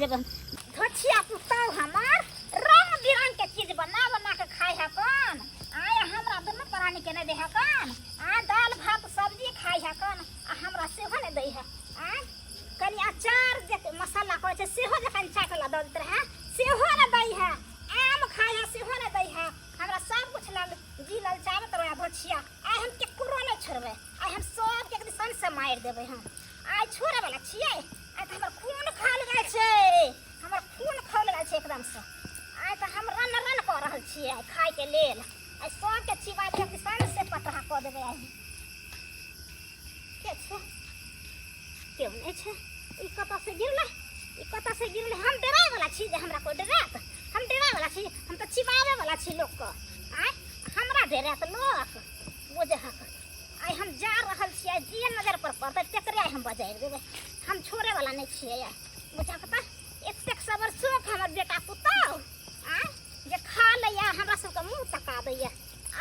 जब धोछिया पुतौ हमार रंग बिरंग के चीज बना बना के खाए है कौन आया हमरा दोनों प्राणी के नहीं दे है कौन दाल भात सब्जी खाए है कौन हमरा सेहो नहीं दे है कनी अचार जे मसाला कहै छै सेहो जे कनी चाटला द दैत रहे सेहो न दै है आम खाए है सेहो न दै है हमरा सब कुछ लल जी ललचावत रहे धोछिया आइ हम केकरो नहीं छोड़बै आइ हम सब के दिसन से मार देबै हम आइ छोड़े वाला छियै आइ त हमर खून खौल गेल छै हमर खून खौल गेल छै एकदम से आइ त हम रन रन क रहल छियै खाए के लेल आइ सब के चिबा के दिसन से पटहा क देबै आइ के छै केओ नहीं छै ई कतऽ से गिरले हम डराय वाला छी जे हमरा को डरात हम डराय वाला छी हम त चिबावे वाला छी लोग को आइ हमरा डरात लोग बुझे हक आइ हम जा रहल छियै जे नजर पर पड़तै तकरे हम बजाय देबै हम छोड़े वाला नहीं छियै बुझा कता एतेक सबर शौक हमर बेटा पुतौ आइ जे खा लैया हमरा सबके मुंह तका दैया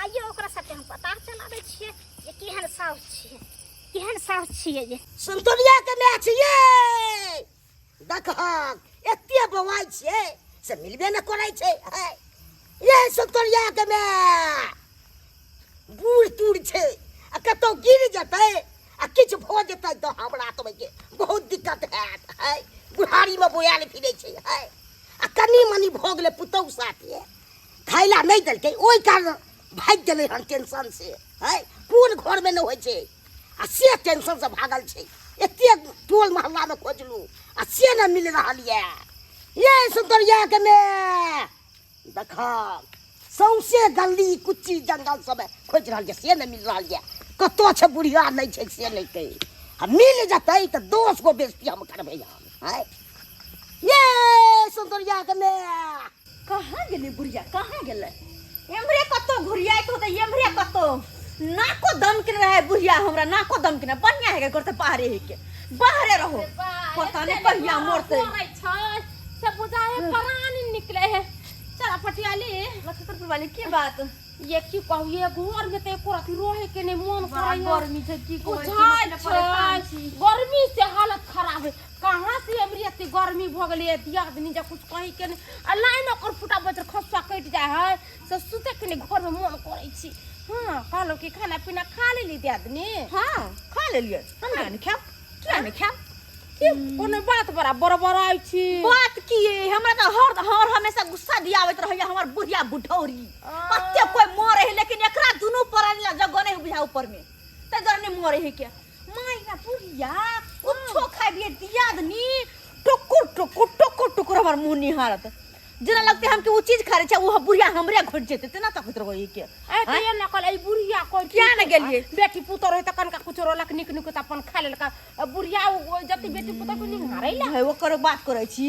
आइयो ओकरा सबके हम पता चला दै छियै जे केहन साउस छियै जे संतोरिया के मैच छियै देखक एते बवाई छियै से मिलबे न करै छै ये संतोरिया के मैच बूढ़ तूड़ छै आ कतौ गिर जेतै आ किछ भ जेतै त हमरा तबे के बहुत दिक्कत हैत बुढ़ारी में बोयाल फिरै छै आ कनी मनी भ गेलै पुतौ साथे खाइला नहीं देलकै ओइ कारण भाग गेलै हन टेंशन से कोन घर में न होइ छै आ से टेंशन से भागल छै एते टोल मोहल्ला में खोजलू आ से न मिल रहल ये सुंदरिया के में देखा सौसे गली कुच्ची जंगल सब खोज रहल से न मिल रहल कतो छै बुढ़िया नहीं छै से नहीं कही आ मिल जतै त 10 गो बेइज्जती हम करबै हम ये सुंदरिया के में कहाँ गेली बुढ़िया कहाँ गेलै एमरे कतो घुरियाइत होतै एमरे कतो नाको दम के रहे बुढ़िया हमरा नाको दम के बढ़िया है करते पहाड़े है के बाहरे रहो पता नहीं कहिया मरते से बुझाए प्राण निकले है चला पटियाली लखतर वाली की बात ये की कहू ये घर में ते एको राती रहे के नहीं मन करे गर्मी छै की गर्मी से हालत खराब है कहां से एमरियती गर्मी भ गेलै दिया आदमी जे कुछ कहि के लाइन ओकर फुटा बचर खस्सा कट जाय है से सुते के घर में मन करे छी हां कहलो कि खाना पीना खा लेली दे आदमी हां खा लेलिए हम नहीं खाब क्या नहीं खाब कोनो बात बराबर आई छी बात की हमरा त हर हमेशा गुस्सा दियावत रहैया हमर बुढ़िया बुढ़ौरी कते कोई मरे है लेकिन एकरा दुनु परानी जगह नहीं बुझा ऊपर में त जरने मरे है के माई ना बुढ़िया कुछो खाइ दिए दियादनी टुकुर हमर मुंह निहारत जना लगते हम के वो चीज खा रहे छै वो बुढ़िया हमरे घट जेते तना तक रहो ये के ए त ये न कल ए बुढ़िया कोन क्या न गेलिए बेटी पुतो रहे त कनका कुछ रोलक निक निक त अपन खा लेलका बुढ़िया जति बेटी पुतो को निहारै ला है ओकर बात करे छी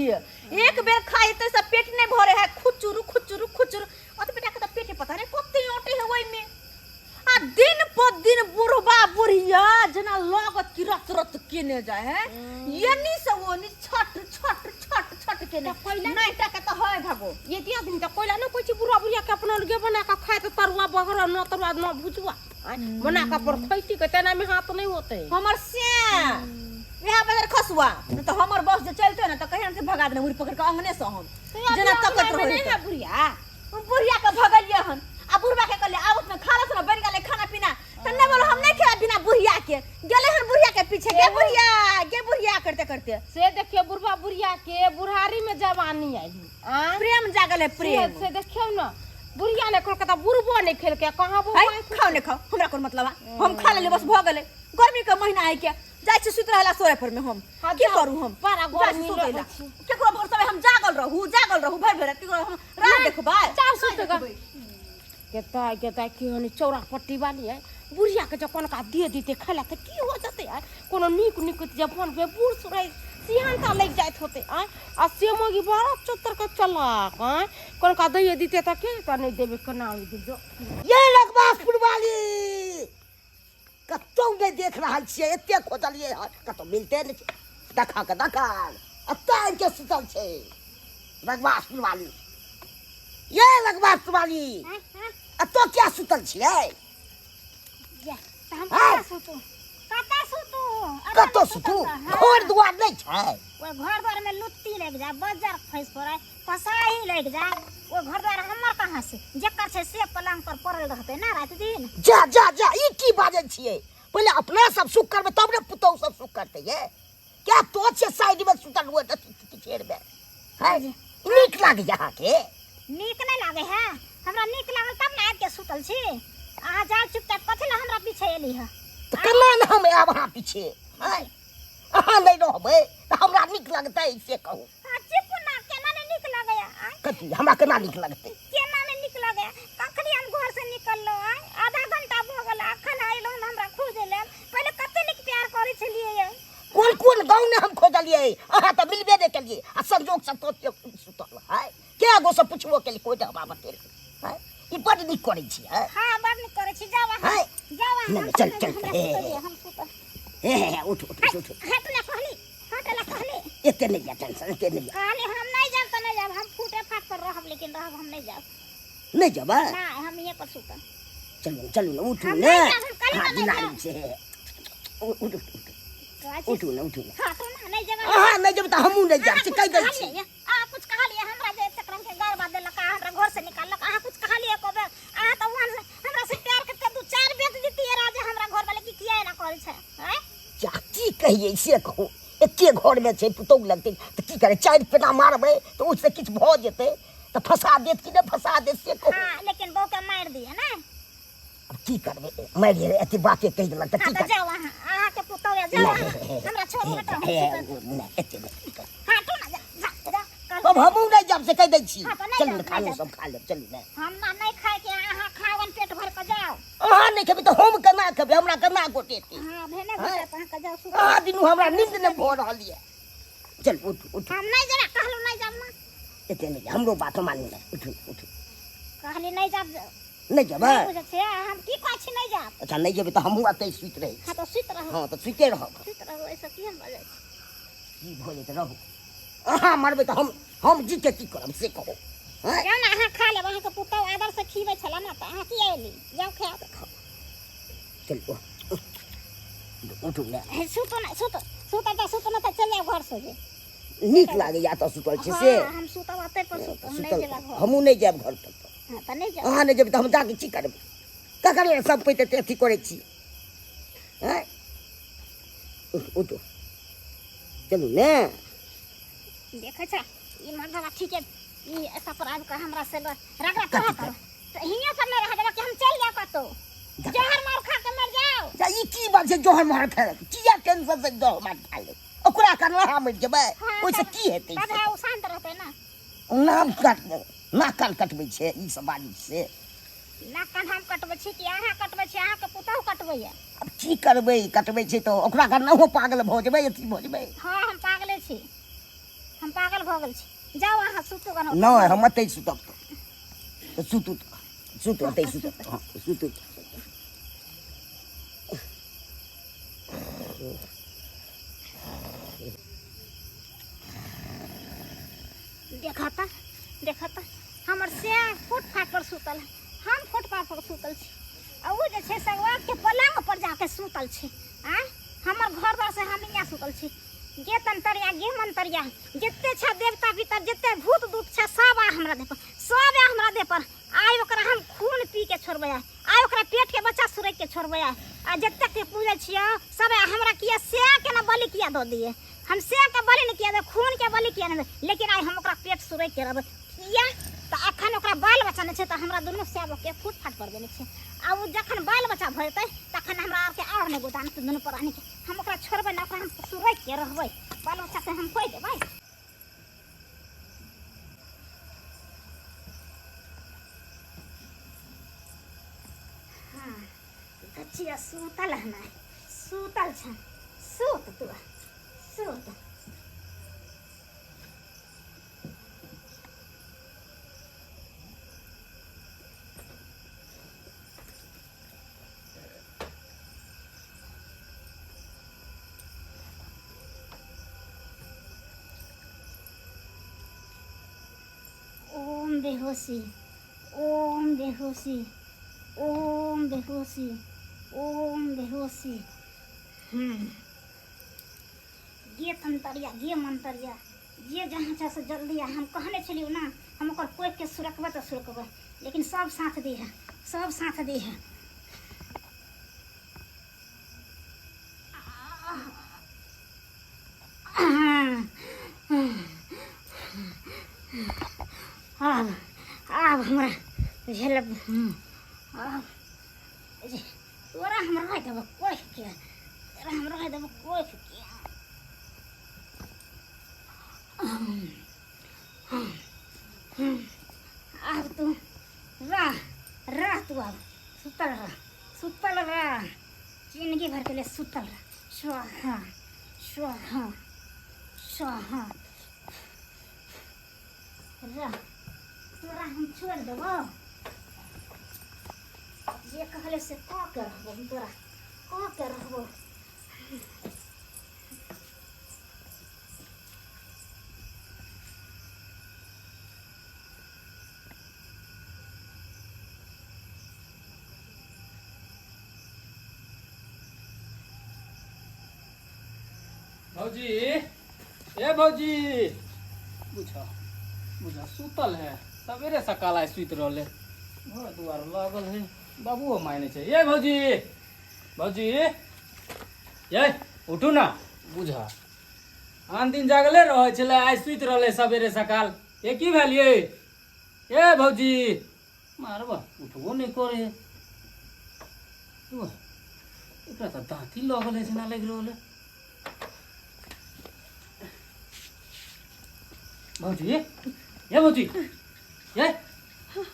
एक बेर खाइ त सब पेट नहीं भरे है खुचुर ओत बेटा के त पेटे पता नहीं कते ओटे है ओइ में आ दिन पर दिन बुढ़बा बुढ़िया जना लागत की रत केने जाय है यनी से ओनी छट के नहीं टका त है भागो ये ती आदमी त कोइला न कोइ छी बुढ़ा बुढ़िया के अपना लगे बना के खाए त तरुआ बगरा न तरुआ न भुजवा बना के पर खैती के तना में हाथ नहीं होते हमर से यहाँ बाजार खसुआ न तो हमर बस जे चलते न त कहिया से भगा देने उरी पकड़ के अंगने से हम जना तकत रहे है बुढ़िया के भगलिए हन आ बुढ़बा के कहले आवत में खालस न बन गेले खाना पीना त नहीं बोलो हम नहीं खाए बिना बुढ़िया के गेले हन बुढ़िया के पीछे के बुढ़िया करते से देखियो बुढ़वा बुढ़िया के बुढ़ारी में जवानी आई प्रेम जागल है प्रेम से देखियो न बुढ़िया ने कोलकाता बुढ़बो नहीं खेल के कहां वो खाओ ने खाओ हमरा कोन मतलब हम खा लेले बस भ गेले गर्मी के महीना है के जाय छी सुत रहला सोए पर में हम की करू हम बड़ा गर्मी लगै छी केकरो भर सब हम जागल रहू भर भर केकरो हम राह देखबा चार सुत के की होनी चौरा पट्टी वाली है बुढ़िया के जब का दे दीते खाला त की हो जते है कोनो निक जपन पे बूढ़ सुराई सियानता लग जात होते आ सेमोगी बड़ा चोतर के चलाक कोन का दे दीते त के त नहीं देबे कना दीजो ये लगबासपुर वाली कतौ नहीं देख रहल छियै एते खोजलिए कतौ मिलते नहीं देखा के दुकान अत्तान के सुतल छै लगबासपुर वाली ये लगबासपुर वाली तो क्या सुतल छियै हम कता सुतू कतो सुतू घर दुआर नहीं छै ओए घर द्वार में लुत्ती लग जाए बजर फंस पड़े पसाही लग जाए वो घर द्वार हमर कहाँ से जेकर छै से पलंग पर पड़ल रहते ना रात दिन। जा जा जा ई की बाजै छियै पहले अपना सब सुख करबे तब ने पुतौ सब सुख करते ये क्या तो छे साइड में सुतल हुए किचेर में है नीक लागे यहाँ के नीक नहीं लागे है हमरा नीक लागल तब ना आब के सुतल छी अहाँ जा चुपचाप कथि ला हमरा पीछे एली है तो केना न हम आब अहाँ पीछे है अहाँ नहीं रहबै तो हमरा नीक लगतै से कहू चिपुना केना नहीं नीक लागे है कथी हमरा केना नीक लगतै केना नहीं नीक लागे कखनी हम घर से निकललो है आधा घंटा भ गेल अखन आइलो हमरा खोजे ले पहले कते नीक प्यार करे छलिए ये कौन कौन गाँव ने हम खोजलिए अहाँ तो मिलबे नहीं कलिए आ संजोग से तो सुतल है क्या गो से पूछबो के लिए कोई ना हमरा बतेल है ई बड नीक करै छी है हां बड नीक करे छी जावा जावा नहीं चल चल हम सुत ए उठ उठ उठ हटला कहली एते नहीं जा टेंशन एते नहीं कहली हम नहीं जाब त नहीं जाब हम फूटे फाट पर रहब लेकिन रहब हम नहीं जाब नहीं जाबा ना हम ये पर सुत चलो चलो ना उठू हम ना नहीं जाब, हम कल हाँ ना नहीं दिनारी जाब। से उठ उठू ना हां तो ना नहीं जाब हाँ नहीं जब तो हमू नहीं जाब से कह दै छी आ कुछ कहा लिए हमरा जे चक्रम के घर बाद देलक हमरा घर से निकाललक आ कुछ कहा लिए कोबे आ त वन हमरा से प्यार करके दू चार बेट जीतिए राजे हमरा घर वाले की किया ना कॉल छै हैं चाची कहिए से कहू एके घर में छै पुतौ लगते तो की करे चार पेटा मारबे तो उससे किछ भ जेते तो फसा देत कि न फसा देत से कहू हां लेकिन बहू के मार दिए ना अब की करबे मारिए एते बाते कह देलक तो हां की तो करबे जाओ अहाँ के पुतौ जाओ हमरा छोड़ हटा नहीं एते नहीं हां तो ना जा अब हमू नहीं जाब से कह दै छी हाँ, तो नहीं चलू जाब, खा नहीं ले जाब। सब खा ले चलू ना हम ना नहीं खाए के अहाँ खावन पेट भर के जाओ अहाँ नहीं खेबे तो हम केना खेबे हमरा केना गोटेती हां भेने बेटा अहाँ के जाओ सुत आ दिनु हमरा नींद न भ रहल ये चल उठ उठ हम नहीं जरा कहलू नहीं जाब ना एते नहीं हमरो बात मानू ना उठ उठ कहली नहीं जाब नहीं जाबा नहीं बुझे छे हम की कहै छी नहीं जाब अच्छा नहीं जेबे तो हमहू आते सुत रही हां तो सुत रहो हां तो सुते रहब सुत रहो ऐसा की हम बजे की भोले तो रहू अहाँ मरबे तो हम जी के की करब से कहो हैं जाओ ना अहाँ खा ले वहाँ के पुतौ आदर से खीबे छला ना त अहाँ की आइली जाओ खा चल उठू ना सुत ना सुत ना त चल जाओ घर से जे नीक लागे या तो सुतल छी से हाँ, हम सुतब आते पर सुत हम नहीं सुतल जेला घर हमहू नहीं जाब घर तक हां त नहीं जाब अहाँ नहीं जेबे तो हम जाके की करब का करले सब पैते ते अथी करे छी हैं उठ चलू ने देखे छ ई मर्दवा ठीक है ई ऐसा पर आब के हमरा से रगड़ा कहा करो त हिया पर नहीं रह देबा कि हम चल जाओ कतो जहर मार खा के मर जाओ जा ई की बात छै जोहर मार खाए किया टेंशन से जोहर मार खा ले ओकरा करना हम मर जेबै ओइसे की हेतै तब है शांत रहते ना नाम काट नाक कान कटबै छै ई सब बारी से ना कान हम कटबै छी कि अहाँ कटबै छी अहाँ के पुतौ कटबै है अब की करबै कटबै छै तो ओकरा करना हो पागल भ जेबै अथी भ जेबै हां हम पागले छी हम पागल भ गेल छी जाओ अहाँ सुतू गनो नहीं हम अतै सुतब तो सुतू अतै सुतब हाँ सुतू देखता हमर से फुटपाथ पर सुतल है हम फुटपाथ पर सुतल छी आ उ जे छै सगवा के पलंग पर जाके सुतल छी आ हमर घर पर से हम यहाँ सुतल छी गे तंतरिया गे मंतरिया जत्ते छ देवता पितर जत्ते भूत दूत छ सब आ हमरा दे पर सब आ हमरा दे पर आइ ओकरा हम खून पी के छोड़बै आइ ओकरा पेट के बच्चा सुरैक के छोड़बै आ जत्ते के पूजे छियै सब हमरा किया से के ना बलि किया दो दिए हम से के बलि नहीं किया दे खून के बलि किया नहीं लेकिन आई हम ओकरा पेट सुरैक के रहबै किया त अखन ओकरा बाल बच्चा नहीं छै त हमरा दुनू सेब के फूट फाट कर देने छै आ उ जखन बाल बच्चा भरतै तखन हमरा आर के और नहीं गोदान दुनू प्राणी के हम ओकरा छोड़बै ना ओकरा हम सुरैक के रहबै बाल बच्चा से हम कोई देबै हां बच्चिया सुतल है ना सुतल छ सुत तू सुत बेहोशी ओम बेहोशी ओम बेहोशी ओम बेहोशी गे तंतरिया गे मंतरिया जे जहाँ चाहे से जल्दी आ। हम कहने छलियो ना हम ओकर कोई के सुरकबे तो सुरकबे, लेकिन सब साथ दी है, सब साथ दी है। अब हमरा झेल अब तोरा हमरा रह देबो कोई के, तोरा हमरा रह देबो कोई के। अब तू रह रह, तू अब सुतल रह, जिंदगी भर के लिए सुतल रह। स्वाहा स्वाहा स्वाहा। रह तोरा हम छोड़ देबो, जे कहले से का के रहबो, हम तोरा का के रहबो। भौजी ए भौजी बुझा बुझा सुतल है, सवेरे सकाल आइ सुति रहले, घर दुआर लागल है, बाबुओ मायने छै। ये भौजी भौजी ये उठू ना, बुझा आन दिन जागले रहे छले, आइ सुति रहले सवेरे सकाल। ये की भेल ये भौजी मारबा उठबो नहीं करे। एकरा त दाँती लगल है जेना लग रहल है। भौजी ये भौजी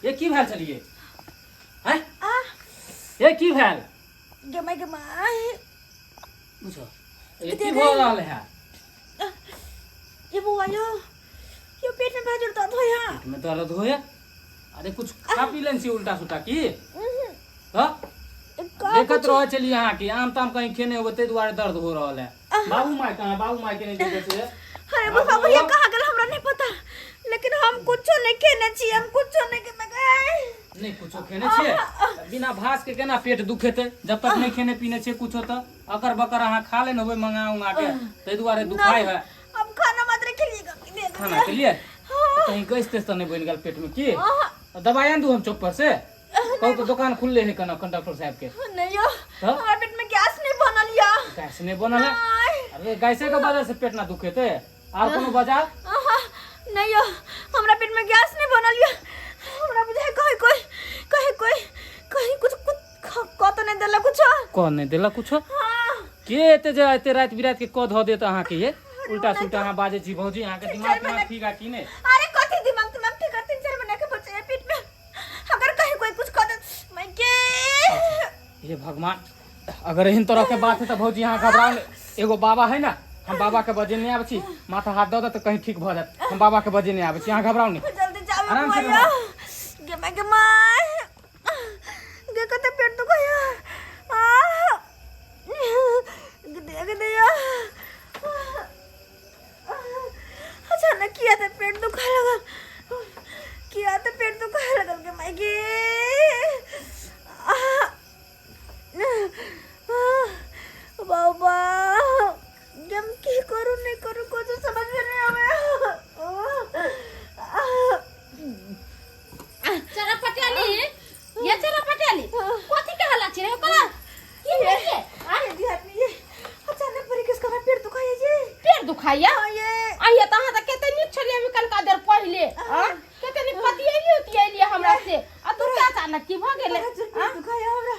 ये की भेल चलिए हैं? ये की भेल गमाई बुझो ये की हो रहल है? ये बुआ यो पेट में भाजर दर्द हो या, पेट में दर्द हो या? अरे कुछ खा पी लेन सी उल्टा सुल्टा की हां? देखत रह चली यहाँ की आम ताम कहीं खेने हो ते दुआरे दर्द हो रहल है। बाबू माय कहां? बाबू माय के नहीं देखे से? अरे बाबू ये कहां गेल हमरा नहीं पता, लेकिन हम कुछो नहीं खेने छी, हम कुछो नहीं के नहीं कुछो खेने छे। बिना भास के केना पेट दुखेते? जब तक नहीं खेने पीने छे कुछो त अकर बकर अहाँ खा लेन होबे मंगा के, ते दुआरे दुखाई है। हम खाना मात्र खेलिएगा, खाना के लिए कहीं गैस तेस तो नहीं बन गया पेट में की? दवाई आन दू हम चौक पर से? कहू तो दुकान खुले है कना कंडक्टर साहब के? नहीं यो हमारे पेट में गैस नहीं बनल या। गैस नहीं बनल है? अरे गैसे के वजह से पेट ना दुखेते और कोनो वजह? नहीं यो हमरा पेट में गैस नहीं बनल या। हमरा बुझाय कहीं कुछ क तो नहीं देला कुछ। कौन नहीं देला कुछ? के एते जे एते रात बिरात के क ध देत अहाँ के? ये उल्टा सुल्टा अहाँ बाजे छी भौजी, अहाँ के दिमाग ठीक है कि नहीं? अरे कथि दिमाग ठीक है? 3-4 महीना के बच्चे पेट में, अगर कहीं कोई कुछ कर दे मैं के। ये भगवान, अगर इन तरह के बात है तो भौजी यहाँ घबराओ नहीं। एगो बाबा है ना, हम बाबा के बजे नहीं आवे छी, माथा हाथ दो तो कहीं ठीक भ जात। हम बाबा के बजे नहीं आवे छी, यहाँ घबराओ नहीं। जल्दी जाओ आराम से बुआ। गे कते पेट दुखाया दे या। अचानक किया था पेट दुखाने लगा, के मैं गे बाबा जम की करूं नहीं करूं कुछ समझ में नहीं आवे। चरा पटियाली ये चरा पटियाली कथि के हल्ला छी रे कला की है ये? अरे दिहात में ये अचानक परी किसका पेट दुखाया जी? पेट दुखाया ये आइए त अहाँ त केते नीक छलिए अभी कल का देर पहिले केते नीक पतियली हमरा से आ तू क्या अचानक की भ गेले? पेट दुखाया हमरा,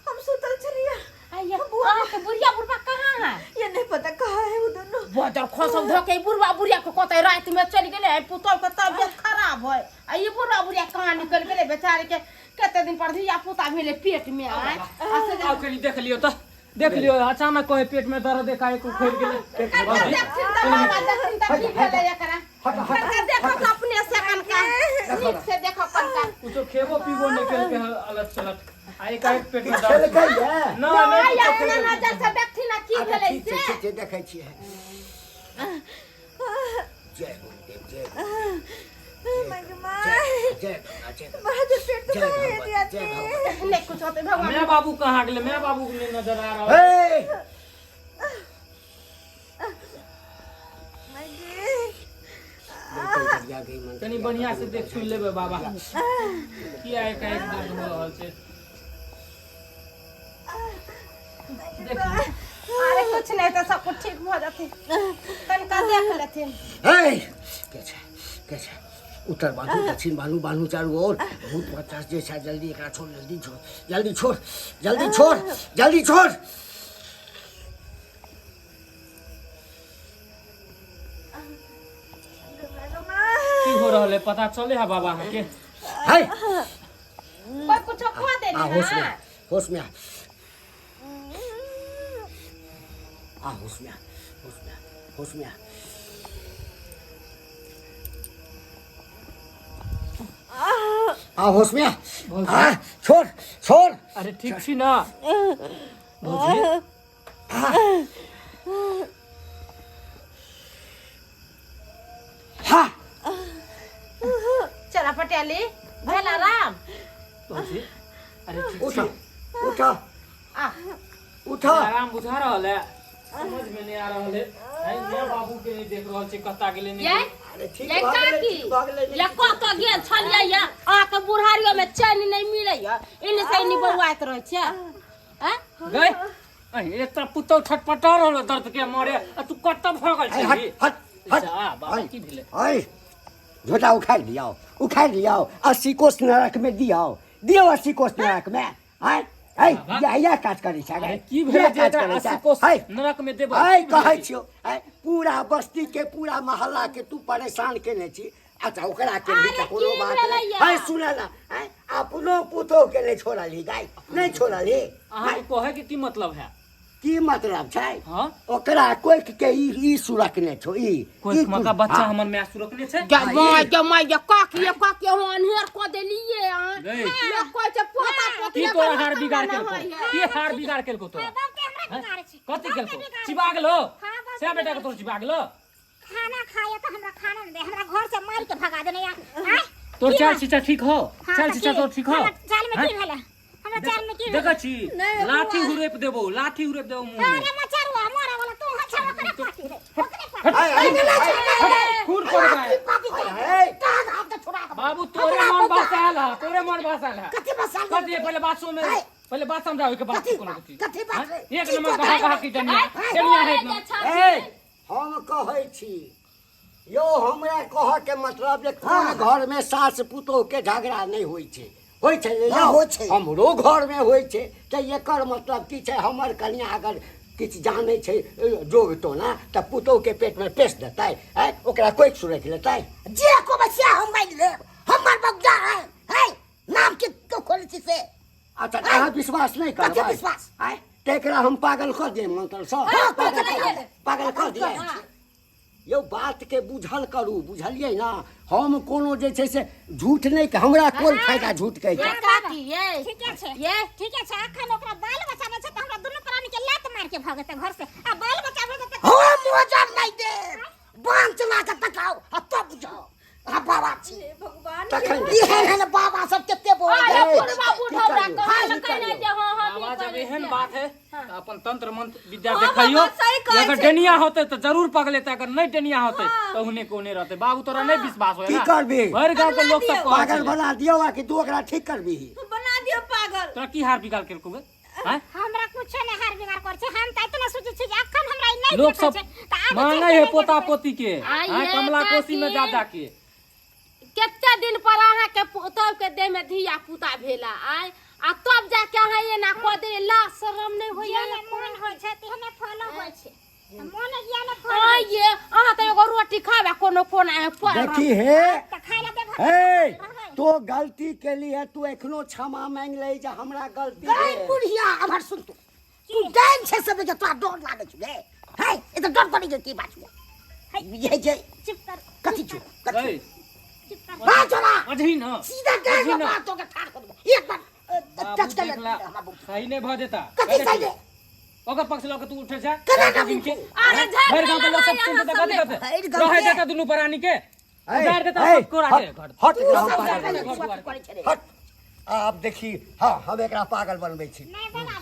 हम सुतल छलिए। आइए अहाँ के बुढ़िया बुढ़बा कहाँ है? ये नहीं पता कहाँ है वो दोनों। बजर खसम धके बुढ़वा बुढ़िया को कतै रात में चल गेले, पुतल के तबियत खराब है। आ ये बुढ़वा बुढ़िया कहाँ निकल गेले बेचारे के? केते दिन पर धिया पुता भेले पेट में आए। आओ कनी देख लियो त, देख लियो अचानक कहे पेट में दर्द एकाएक उखड़ गेले। देखिन त बाबा देखिन त की भेले एकरा? देखो अपने से कनका नीक से देखो कनका कुछ खेबो पीबो नहीं केल के अलग चलत आई का पेट में दर्द ना या अपना नजर से देखथिन ना की भेले से देखै छियै। जय गुरुदेव जय बहादुर पेट दुखाया दिया नहीं कुछ होते भगवान। मैं बाबू कहाँ गेले? मैं बाबू के नहीं नजर आ रहा है। तनी बढ़िया से देख सुन लेबे बाबा किया एक दर्द हो रहल छै अरे कुछ नहीं तो सब कुछ ठीक हो जाते तनका देख लेथिन कैसे उत्तर बानू दक्षिण बानू बानू चारू ओर भूत पचास जैसा जल्दी एकरा छोड़ जल्दी छोड़ की हो रहल है पता चले है बाबा के है कोई कुछ खा दे ना होश में आ होश में होश में छोड़ अरे ठीक छी ना भौजी चला पटेली भेला राम भौजी अरे ठीक छी उठा आराम बुझा रहल है समझ में नहीं आ रहल है मैं बाबू के नहीं देख रहल छी कत्ता गेले नहीं अरे ठीक ये कत गेल छलियै या आके बुढ़ारियो में चैन नहीं मिलै या इन से नहीं बौआइत रह छै गए एतना पुतौ छटपटा रहल दर्द के मारे तू कत्ता भगल छी हट बाबा की भेले झोटा उखाड़ लियाओ 80 कोस नरक में दियो 80 कोस नरक में या काज करे छै की भेले जे 80 कोस नरक में देबो कहै छियो पूरा बस्ती के पूरा मोहल्ला के तू परेशान केने छी अच्छा ओकरा के भी त कोनो बात नहीं सुन ना अपनो पुतो के नहीं छोड़ली गाय नहीं छोड़ली अहाँ कहे के की मतलब है की मतलब छै हां ओकरा कोई के ई सुरखने छो कोई मका बच्चा हमर में सुरखने छै माय काकी हो अनहेर को देलिए कोई से पोता की तोरा हार बिगाड़ के को तोरा कथि केलको चिबा गेलो से बेटा के तोर चिबा गेलो खाना खाया तो हमरा खाना नहीं दे हमरा घर से मार के भगा देने यार तोर चाल चिचा ठीक हो चाल चिचा तोर ठीक हो चाल में की भेला हमरा चाल में की देखा छी लाठी हुरेप देबो मुंह में अरे मचारुआ मारा वाला तू हछा करे पाटी रे खून पड़ गया बाबू तोरे मन बसाल है कथि पहले बाथरूम जाओ के बात कोनो कथि एक नंबर कहा की जनिया है हम कहै छी यो हमरा कह के मतलब जे कोन घर में सास पुतोह के झगड़ा नहीं होई छै हमरो घर में होई छै त एकर मतलब की छै हमर कन्या अगर किछ जाने छै जोगतो ना त पुतोह के पेट में पेश देतै ओकरा कोई सुरख लेतै जे को बसिया हम माइन ले हमर बग्गा है नाम के तो खोल छी से अच्छा अहाँ विश्वास नहीं करबै विश्वास तेकरा हम पागल कर दे मंत्र स पागल कर दिए यो बात के बुझल करू बुझलिए ना हम कोनो जे छै से झूठ नहीं के हमरा कोन फायदा झूठ कहे छै काकी ठीक है अखन ओकरा बाल बच्चा न छै त हमरा दुनु प्राणी के लात मार के भागते घर से आ बाल बच्चा भेल त हम मजा नहीं दे बांध चला के तकाओ तब बुझाओ बाबा छी भगवान तखन इहे बाबा सब केते बोल बाबा जब एहन बात है तो अपन तंत्र मंत्र विद्या देखियो अगर डनिया होते तो जरूर पगलेते अगर नहीं डनिया होते तो उन्हें कोने रहते बाबू तोरा नहीं विश्वास होय ना की करबी भर गांव के लोग सब पागल बना दियो कि तू ओकरा ठीक करबी बना दियो पागल तोरा की हार बिगाड़ के कोबे हैं हमरा कुछ नहीं हार बिगाड़ कर छै हम त इतना सोचे छी अखन हमरा नहीं लोग सब मांगे है पोता पोती के हैं कमला कोसी में जा के केते दिन पर अहाँ के तब के देह में धिया पुता भेला आय आ तब जाके अहाँ ये ना को दे ला शरम नहीं होइया मन होय छै तेहने फॉलो होय छै मन या ने आ ये अहाँ त एगो रोटी खाबे कोनो देखी है त खाय ला दे तो गलती के लिए तू एखनो क्षमा मांग ले जे हमरा गलती है बुढ़िया हमर सुन तू टाइम से सब जे तोरा डर लागे छै हे ए त डर पड़ी की बात है ये जे चुप कर कथि चुप कथि चुप कर बात चला अधी ना सीधा गए बात तो के ठाड़ कर दो एक बार टच कर ले सही नहीं भ देता कथि सही ओकर पक्ष लग तू उठे जा केना ना दिन के अरे झड़ भर गांव के लोग सब सुन देता कथि कहते रहे देता दुनु प्राणी के उधार देता सब को राखे हट आप देखी हां हम एकरा पागल बनबै छी नहीं बना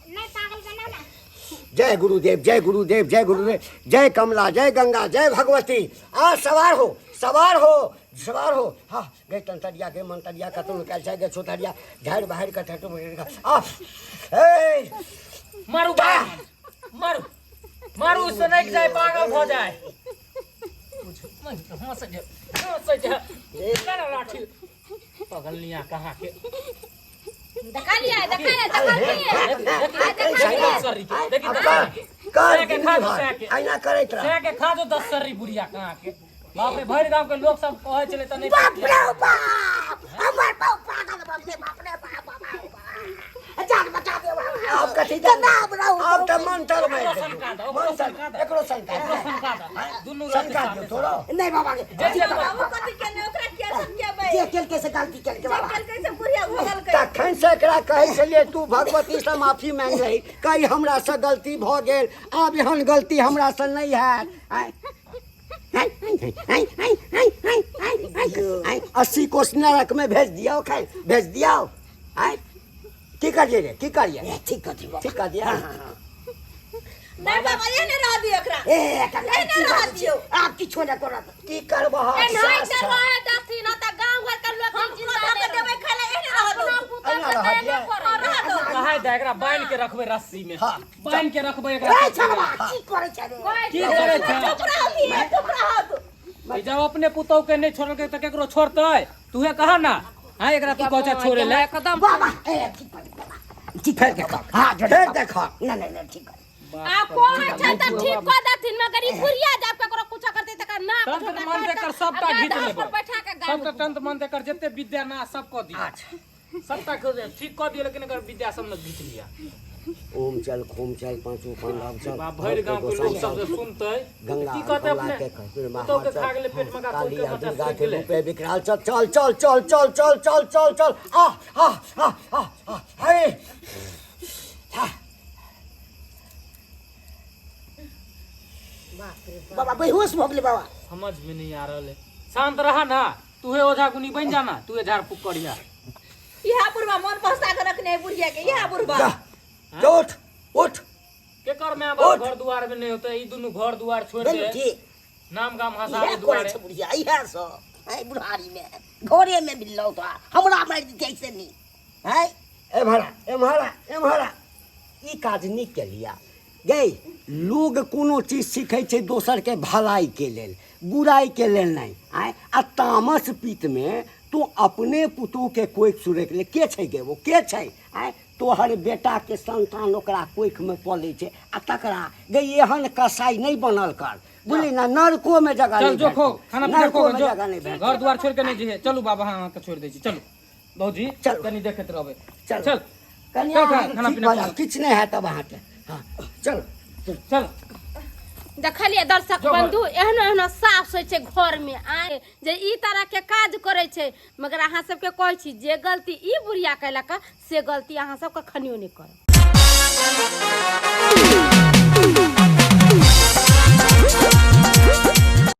नहीं पागल बना ना जय गुरुदेव जय गुरुदेव जय गुरुदेव जय कमला जय गंगा जय भगवती आ सवार हो सवार हो हाँ गए तंतरिया के मंतरिया का तुम कैसे गए छोतरिया झाड़ बाहर का ठटू आ ए मारू बा मारू मारू उससे नहीं जाए पागल हो जाए हंस जा लाठी पगल लिया कहाँ के देखा लिया आईना करे के खा दो 10 सर्री बुढ़िया कहाँ के बाप रे भर गांव के लोग सब कहे चले त नहीं बाप रे बाप हमार बाप पागल बाप रे बाप रे बाप जान बचा दे आप कथी ना बनाओ आप त मंत्र में मंत्र एकरो संका दुनु संका दो थोड़ा नहीं बाबा के बाबू कथी के ने ओकरा के समझाबै ये केल कैसे गलती कर के बाबा केल कैसे बुढ़िया भगल के तखन से एकरा कहे छलिए तू भगवती से माफी मांग रही कहीं हमरा से गलती भ गेल आब एहन गलती हमरा से नहीं हैत 80 कोस नरक में भेज दिया की करिए रे की करिए ठीक कर दिया नहीं बाबा ये ने रह दियो ओकरा ए नहीं रह दियो आप किछो न करत की करबह ए नहीं करवा दथि न त गांव घर के लोग जिंदा के देबै खाले एने रह दो कहे दे एकरा बांध के रखबे रस्सी में बांध के रखबे ए एकरा छलवा की करे छै की करे छै चुप रह जब अपने पुतौ के नहीं छोड़ के त केकरो छोड़तै तूहे कहा ना हां एकरा तू कहै छोड़े ले एकदम बाबा ए ठीक कर के हां जड़े देख नहीं ठीक कर आ कोन छै त ठीक क दथिन मगर ई बुढ़िया जब केकरो कुछ करते त ना तंत्र मन देकर सबटा घीच लेबो बैठा के सबटा तंत्र मन देकर जते विद्या ना सब को दिया सबटा ठीक क दियो लेकिन अगर विद्या सब न घीच लिया ओम चल खूम चल पांचों पांडव चल भर गांव के लोग सब सुनते गंगा की कहते अपने फिर तो के खा गेले पेट में का कोई के बच्चा दुर्गा सूख के गेले रूप में विकराल चल आ हे बाबा बेहोश हो गेले बाबा समझ में नहीं आ रहले शांत रहा ना तूहे ओझा गुनी बन जाना तूहे झाड़ फूक करिया इहा बुढ़वा मन पहसा के रखने बुढ़िया के इहा बुढ़वा उठ के कर में बाप घर दुआर में नहीं होते ई दुनु घर दुआर छोड़ के नाम गाम हसारे दुआरे बुढ़िया इहा सो आई बुढ़ारी में घोड़े में मिललो तो हमरा मार दी ऐसे नहीं है ए भरा ई काज नहीं के लिया गई लोग कोनो चीज सीखे छे दोसर के भलाई के लेल बुराई के लेल नहीं आय आ तामस पीत में तू अपने पुतोह के कोई सुरेक ले के छै गे वो के छै आय तोहर बेटा के संतान ओकरा कोख में पले छे आ तकरा गई एहन कसाई नहीं बनल कर बुझली ना नरको में जगह चल जो खो खाना पीना खो जो जगह नहीं भेट घर द्वार छोड़ के नहीं जे चलू बाबा हां के छोड़ दे छी चलू बहुजी चल कनी देखत रहबे चल चल कन्या खाना पीना किछ नहीं है तब अहाँ के हां चल चल देखलिए दर्शक बंधु एहनो एहनो साफ से छै घर में आए जे ई तरह के काज करे छै मगर अहाँ सबके कहै छी जे गलती ई बुढ़िया कैलक से गलती अहाँ सबके खनियो नहीं करब।